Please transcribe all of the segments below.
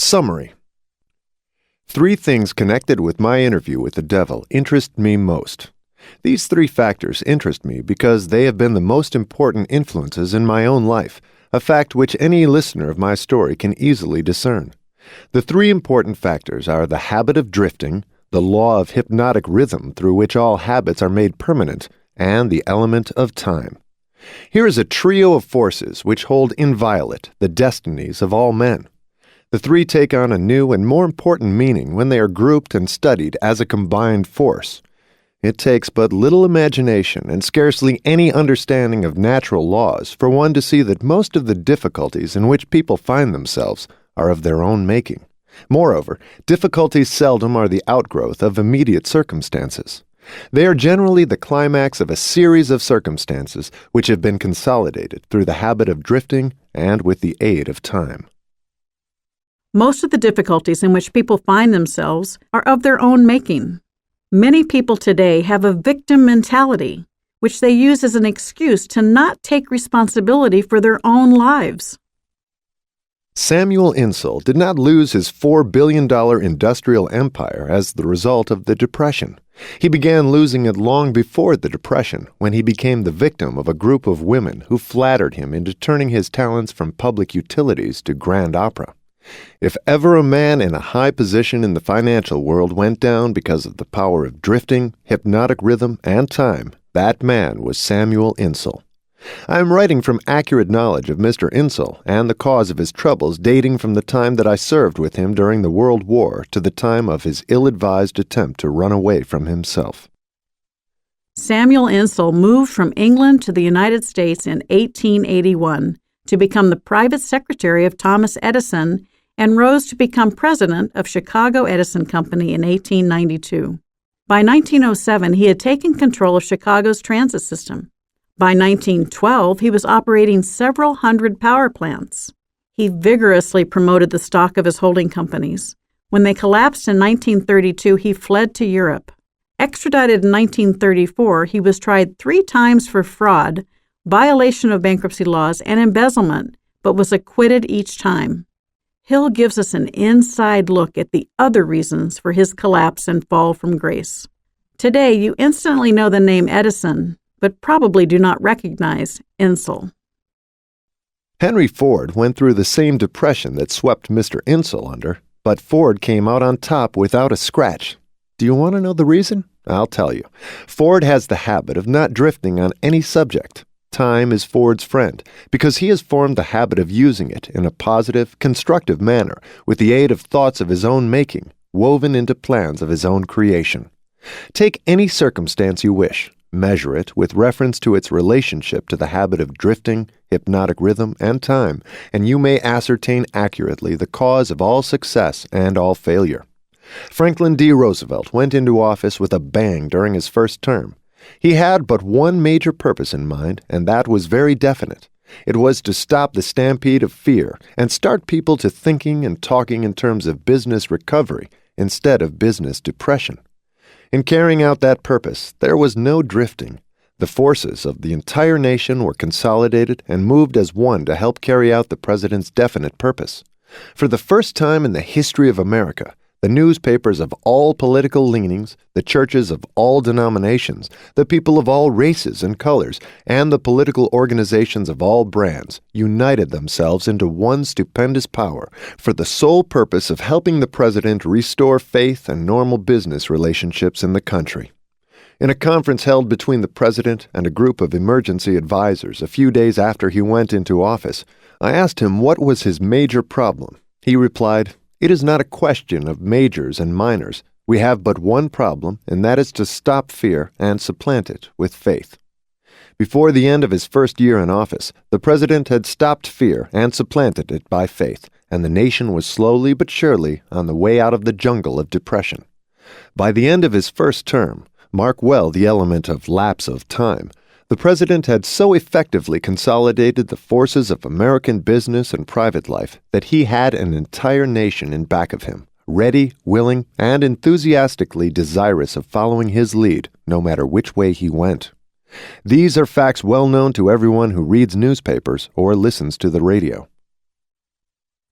Summary. 3 things connected with my interview with the devil interest me most. These 3 factors interest me because they have been the most important influences in my own life, a fact which any listener of my story can easily discern. The 3 important factors are the habit of drifting, the law of hypnotic rhythm through which all habits are made permanent, and the element of time. Here is a trio of forces which hold inviolate the destinies of all men. The 3 take on a new and more important meaning when they are grouped and studied as a combined force. It takes but little imagination and scarcely any understanding of natural laws for one to see that most of the difficulties in which people find themselves are of their own making. Moreover, difficulties seldom are the outgrowth of immediate circumstances. They are generally the climax of a series of circumstances which have been consolidated through the habit of drifting and with the aid of time. Most of the difficulties in which people find themselves are of their own making. Many people today have a victim mentality, which they use as an excuse to not take responsibility for their own lives. Samuel Insull did not lose his $4 billion industrial empire as the result of the Depression. He began losing it long before the Depression, when he became the victim of a group of women who flattered him into turning his talents from public utilities to grand opera. If ever a man in a high position in the financial world went down because of the power of drifting, hypnotic rhythm, and time, that man was Samuel Insull. I am writing from accurate knowledge of Mr. Insull and the cause of his troubles dating from the time that I served with him during the World War to the time of his ill-advised attempt to run away from himself. Samuel Insull moved from England to the United States in 1881 to become the private secretary of Thomas Edison and rose to become president of Chicago Edison Company in 1892. By 1907, he had taken control of Chicago's transit system. By 1912, he was operating several hundred power plants. He vigorously promoted the stock of his holding companies. When they collapsed in 1932, he fled to Europe. Extradited in 1934, he was tried 3 times for fraud, violation of bankruptcy laws, and embezzlement, but was acquitted each time. Hill gives us an inside look at the other reasons for his collapse and fall from grace. Today, you instantly know the name Edison, but probably do not recognize Insull. Henry Ford went through the same depression that swept Mr. Insull under, but Ford came out on top without a scratch. Do you want to know the reason? I'll tell you. Ford has the habit of not drifting on any subject. Time is Ford's friend, because he has formed the habit of using it in a positive, constructive manner with the aid of thoughts of his own making, woven into plans of his own creation. Take any circumstance you wish, measure it with reference to its relationship to the habit of drifting, hypnotic rhythm, and time, and you may ascertain accurately the cause of all success and all failure. Franklin D. Roosevelt went into office with a bang during his first term. He had but one major purpose in mind, and that was very definite. It was to stop the stampede of fear and start people to thinking and talking in terms of business recovery instead of business depression. In carrying out that purpose, there was no drifting. The forces of the entire nation were consolidated and moved as one to help carry out the president's definite purpose. For the first time in the history of America, the newspapers of all political leanings, the churches of all denominations, the people of all races and colors, and the political organizations of all brands united themselves into one stupendous power for the sole purpose of helping the president restore faith and normal business relationships in the country. In a conference held between the president and a group of emergency advisors a few days after he went into office, I asked him what was his major problem. He replied, "It is not a question of majors and minors. We have but one problem, and that is to stop fear and supplant it with faith." Before the end of his first year in office, the president had stopped fear and supplanted it by faith, and the nation was slowly but surely on the way out of the jungle of depression. By the end of his first term, mark well the element of lapse of time, the president had so effectively consolidated the forces of American business and private life that he had an entire nation in back of him, ready, willing, and enthusiastically desirous of following his lead, no matter which way he went. These are facts well known to everyone who reads newspapers or listens to the radio.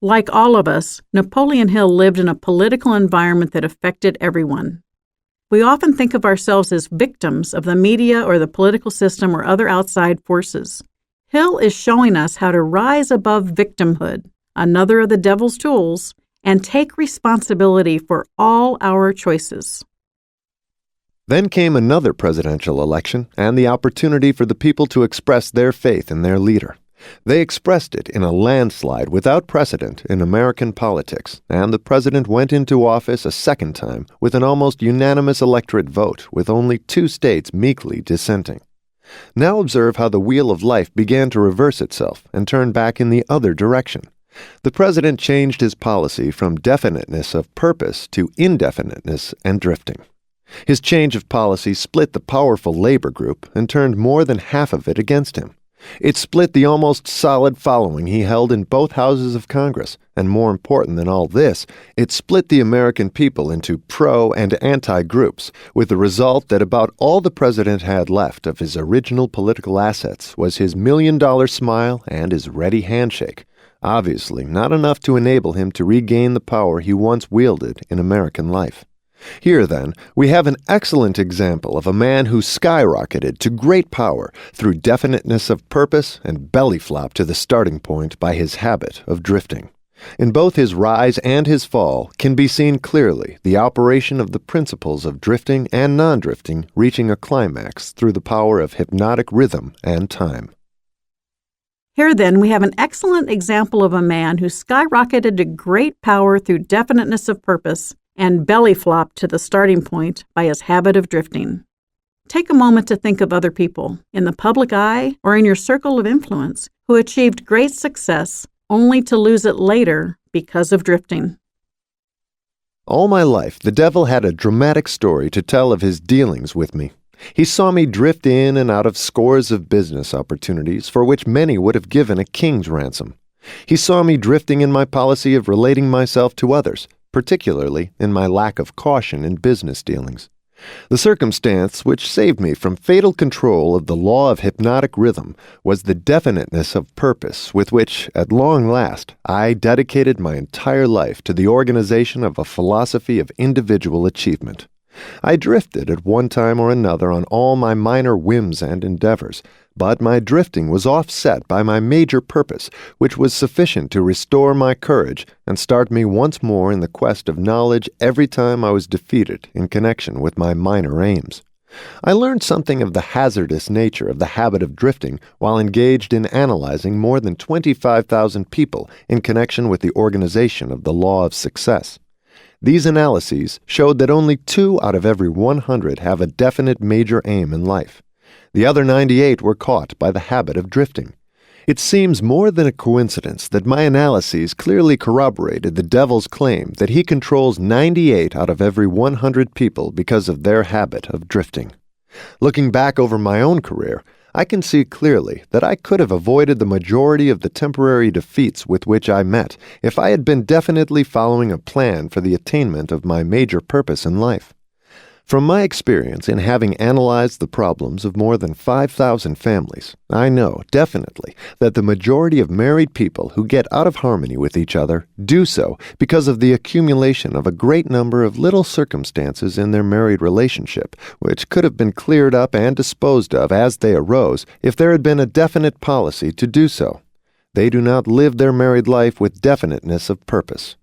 Like all of us, Napoleon Hill lived in a political environment that affected everyone. We often think of ourselves as victims of the media or the political system or other outside forces. Hill is showing us how to rise above victimhood, another of the devil's tools, and take responsibility for all our choices. Then came another presidential election and the opportunity for the people to express their faith in their leader. They expressed it in a landslide without precedent in American politics, and the president went into office a second time with an almost unanimous electorate vote, with only 2 states meekly dissenting. Now observe how the wheel of life began to reverse itself and turn back in the other direction. The president changed his policy from definiteness of purpose to indefiniteness and drifting. His change of policy split the powerful labor group and turned more than half of it against him. It split the almost solid following he held in both houses of Congress, and more important than all this, it split the American people into pro- and anti-groups, with the result that about all the president had left of his original political assets was his $1 million smile and his ready handshake, obviously not enough to enable him to regain the power he once wielded in American life. Here, then, we have an excellent example of a man who skyrocketed to great power through definiteness of purpose and belly flop to the starting point by his habit of drifting. In both his rise and his fall can be seen clearly the operation of the principles of drifting and non-drifting reaching a climax through the power of hypnotic rhythm and time. Here, then, we have an excellent example of a man who skyrocketed to great power through definiteness of purpose and belly flopped to the starting point by his habit of drifting. Take a moment to think of other people, in the public eye or in your circle of influence, who achieved great success only to lose it later because of drifting. All my life, the devil had a dramatic story to tell of his dealings with me. He saw me drift in and out of scores of business opportunities for which many would have given a king's ransom. He saw me drifting in my policy of relating myself to others, particularly in my lack of caution in business dealings. The circumstance which saved me from fatal control of the law of hypnotic rhythm was the definiteness of purpose with which, at long last, I dedicated my entire life to the organization of a philosophy of individual achievement. I drifted at one time or another on all my minor whims and endeavors, but my drifting was offset by my major purpose, which was sufficient to restore my courage and start me once more in the quest of knowledge every time I was defeated in connection with my minor aims. I learned something of the hazardous nature of the habit of drifting while engaged in analyzing more than 25,000 people in connection with the organization of the law of success. These analyses showed that only 2 out of every 100 have a definite major aim in life. The other 98 were caught by the habit of drifting. It seems more than a coincidence that my analyses clearly corroborated the devil's claim that he controls 98 out of every 100 people because of their habit of drifting. Looking back over my own career, I can see clearly that I could have avoided the majority of the temporary defeats with which I met if I had been definitely following a plan for the attainment of my major purpose in life. From my experience in having analyzed the problems of more than 5,000 families, I know definitely that the majority of married people who get out of harmony with each other do so because of the accumulation of a great number of little circumstances in their married relationship, which could have been cleared up and disposed of as they arose if there had been a definite policy to do so. They do not live their married life with definiteness of purpose.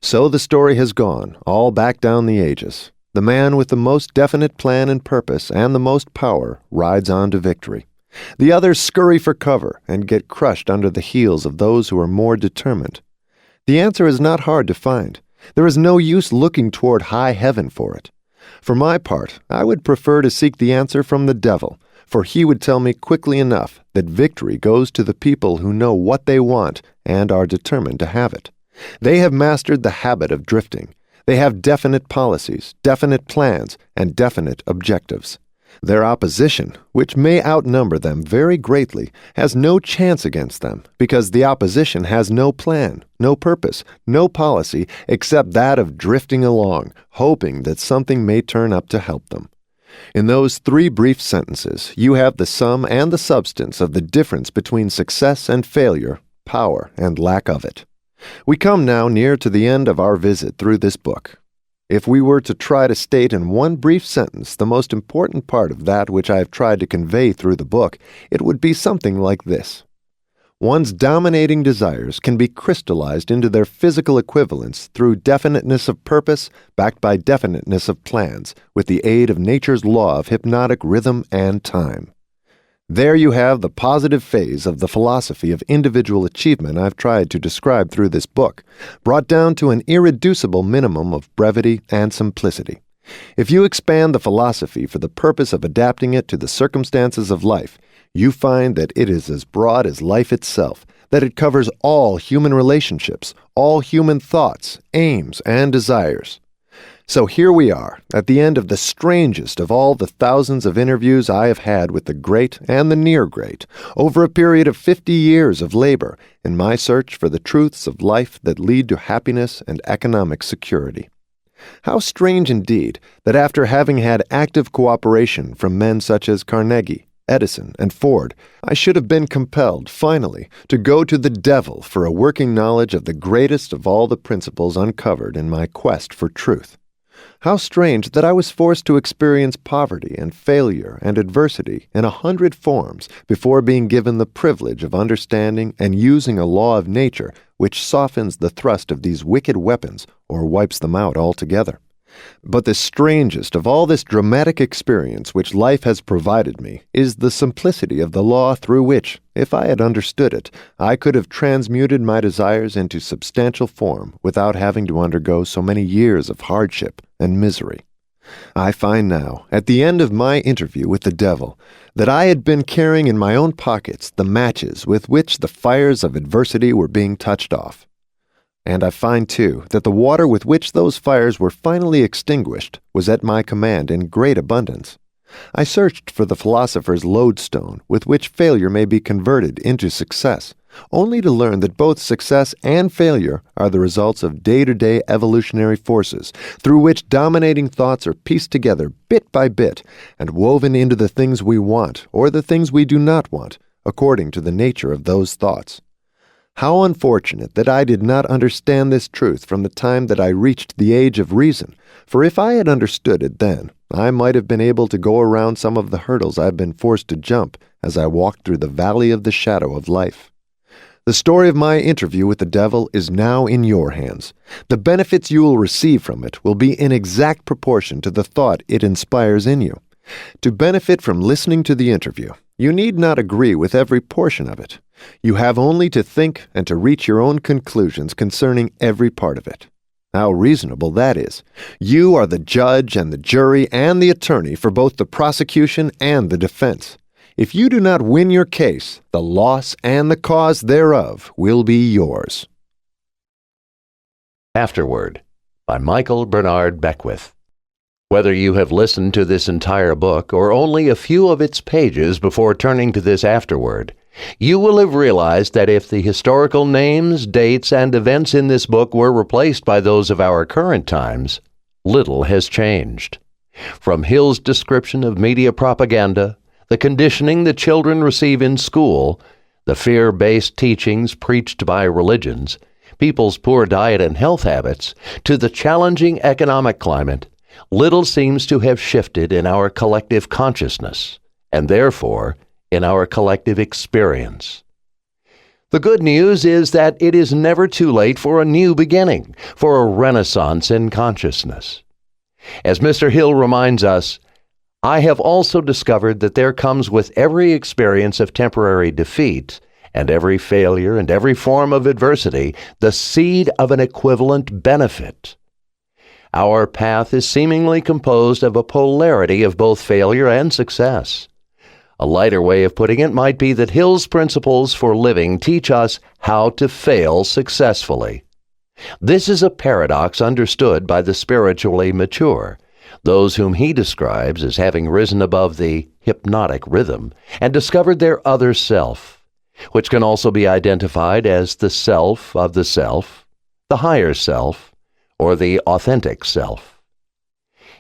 So the story has gone, all back down the ages. The man with the most definite plan and purpose and the most power rides on to victory. The others scurry for cover and get crushed under the heels of those who are more determined. The answer is not hard to find. There is no use looking toward high heaven for it. For my part, I would prefer to seek the answer from the devil, for he would tell me quickly enough that victory goes to the people who know what they want and are determined to have it. They have mastered the habit of drifting. They have definite policies, definite plans, and definite objectives. Their opposition, which may outnumber them very greatly, has no chance against them because the opposition has no plan, no purpose, no policy except that of drifting along, hoping that something may turn up to help them. In those 3 brief sentences, you have the sum and the substance of the difference between success and failure, power and lack of it. We come now near to the end of our visit through this book. If we were to try to state in one brief sentence the most important part of that which I have tried to convey through the book, it would be something like this. One's dominating desires can be crystallized into their physical equivalents through definiteness of purpose, backed by definiteness of plans, with the aid of nature's law of hypnotic rhythm and time. There you have the positive phase of the philosophy of individual achievement I've tried to describe through this book, brought down to an irreducible minimum of brevity and simplicity. If you expand the philosophy for the purpose of adapting it to the circumstances of life, you find that it is as broad as life itself, that it covers all human relationships, all human thoughts, aims, and desires. So here we are, at the end of the strangest of all the thousands of interviews I have had with the great and the near great, over a period of 50 years of labor, in my search for the truths of life that lead to happiness and economic security. How strange indeed that after having had active cooperation from men such as Carnegie, Edison, and Ford, I should have been compelled, finally, to go to the devil for a working knowledge of the greatest of all the principles uncovered in my quest for truth. How strange that I was forced to experience poverty and failure and adversity in 100 forms before being given the privilege of understanding and using a law of nature which softens the thrust of these wicked weapons or wipes them out altogether. But the strangest of all this dramatic experience which life has provided me is the simplicity of the law through which, if I had understood it, I could have transmuted my desires into substantial form without having to undergo so many years of hardship and misery. I find now, at the end of my interview with the devil, that I had been carrying in my own pockets the matches with which the fires of adversity were being touched off. And I find, too, that the water with which those fires were finally extinguished was at my command in great abundance. I searched for the philosopher's lodestone with which failure may be converted into success, only to learn that both success and failure are the results of day-to-day evolutionary forces through which dominating thoughts are pieced together bit by bit and woven into the things we want or the things we do not want, according to the nature of those thoughts. How unfortunate that I did not understand this truth from the time that I reached the age of reason, for if I had understood it then, I might have been able to go around some of the hurdles I have been forced to jump as I walked through the valley of the shadow of life. The story of my interview with the devil is now in your hands. The benefits you will receive from it will be in exact proportion to the thought it inspires in you. To benefit from listening to the interview, you need not agree with every portion of it. You have only to think and to reach your own conclusions concerning every part of it. How reasonable that is. You are the judge and the jury and the attorney for both the prosecution and the defense. If you do not win your case, the loss and the cause thereof will be yours. Afterword, by Michael Bernard Beckwith. Whether you have listened to this entire book or only a few of its pages before turning to this afterword, you will have realized that if the historical names, dates, and events in this book were replaced by those of our current times, little has changed. From Hill's description of media propaganda, the conditioning that children receive in school, the fear-based teachings preached by religions, people's poor diet and health habits, to the challenging economic climate, little seems to have shifted in our collective consciousness, and therefore in our collective experience. The good news is that it is never too late for a new beginning, for a renaissance in consciousness. As Mr. Hill reminds us, I have also discovered that there comes with every experience of temporary defeat and every failure and every form of adversity the seed of an equivalent benefit. Our path is seemingly composed of a polarity of both failure and success. A lighter way of putting it might be that Hill's principles for living teach us how to fail successfully. This is a paradox understood by the spiritually mature, those whom he describes as having risen above the hypnotic rhythm and discovered their other self, which can also be identified as the self of the self, the higher self, or the authentic self.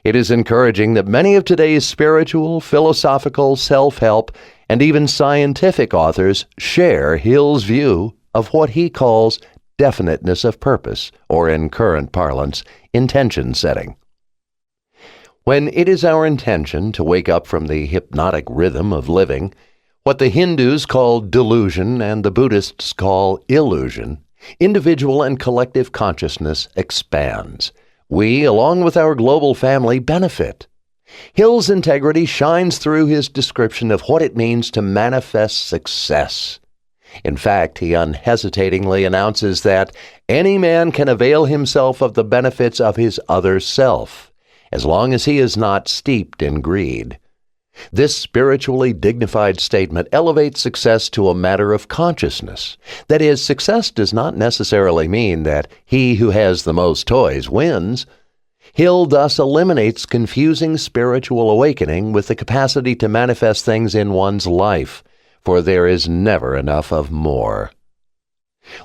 It is encouraging that many of today's spiritual, philosophical, self-help, and even scientific authors share Hill's view of what he calls definiteness of purpose, or in current parlance, intention setting. When it is our intention to wake up from the hypnotic rhythm of living, what the Hindus call delusion and the Buddhists call illusion, individual and collective consciousness expands. We, along with our global family, benefit. Hill's integrity shines through his description of what it means to manifest success. In fact, he unhesitatingly announces that any man can avail himself of the benefits of his other self, as long as he is not steeped in greed. This spiritually dignified statement elevates success to a matter of consciousness. That is, success does not necessarily mean that he who has the most toys wins. Hill thus eliminates confusing spiritual awakening with the capacity to manifest things in one's life, for there is never enough of more.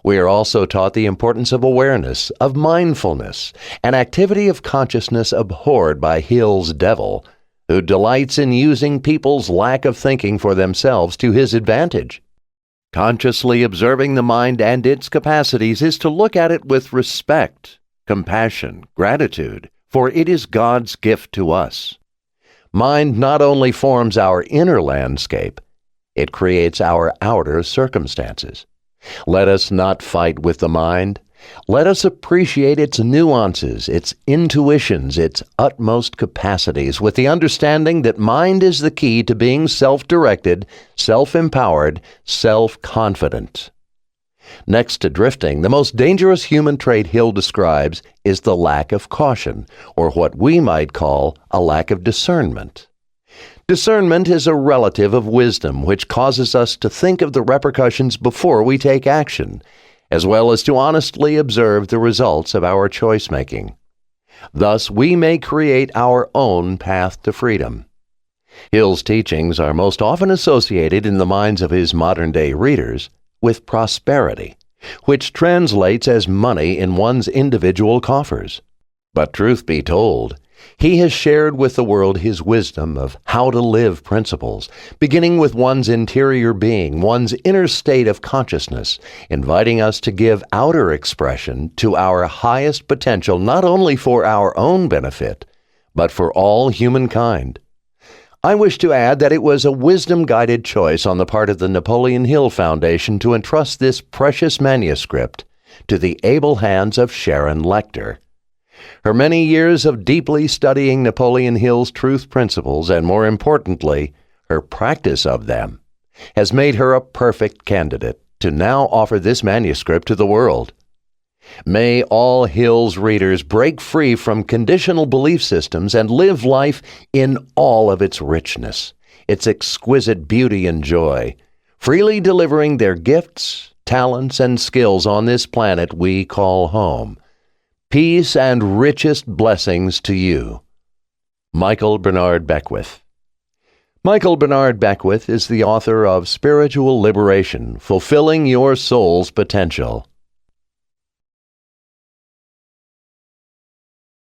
We are also taught the importance of awareness, of mindfulness, an activity of consciousness abhorred by Hill's devil, who delights in using people's lack of thinking for themselves to his advantage. Consciously observing the mind and its capacities is to look at it with respect, compassion, gratitude, for it is God's gift to us. Mind not only forms our inner landscape, it creates our outer circumstances. Let us not fight with the mind. Let us appreciate its nuances, its intuitions, its utmost capacities, with the understanding that mind is the key to being self-directed, self-empowered, self-confident. Next to drifting, the most dangerous human trait Hill describes is the lack of caution, or what we might call a lack of discernment. Discernment is a relative of wisdom which causes us to think of the repercussions before we take action, as well as to honestly observe the results of our choice-making. Thus, we may create our own path to freedom. Hill's teachings are most often associated in the minds of his modern-day readers with prosperity, which translates as money in one's individual coffers. But truth be told, he has shared with the world his wisdom of how to live principles, beginning with one's interior being, one's inner state of consciousness, inviting us to give outer expression to our highest potential not only for our own benefit, but for all humankind. I wish to add that it was a wisdom-guided choice on the part of the Napoleon Hill Foundation to entrust this precious manuscript to the able hands of Sharon Lecter. Her many years of deeply studying Napoleon Hill's truth principles, and more importantly, her practice of them, has made her a perfect candidate to now offer this manuscript to the world. May all Hill's readers break free from conditional belief systems and live life in all of its richness, its exquisite beauty and joy, freely delivering their gifts, talents, and skills on this planet we call home. Peace and richest blessings to you. Michael Bernard Beckwith. Michael Bernard Beckwith is the author of Spiritual Liberation, Fulfilling Your Soul's Potential.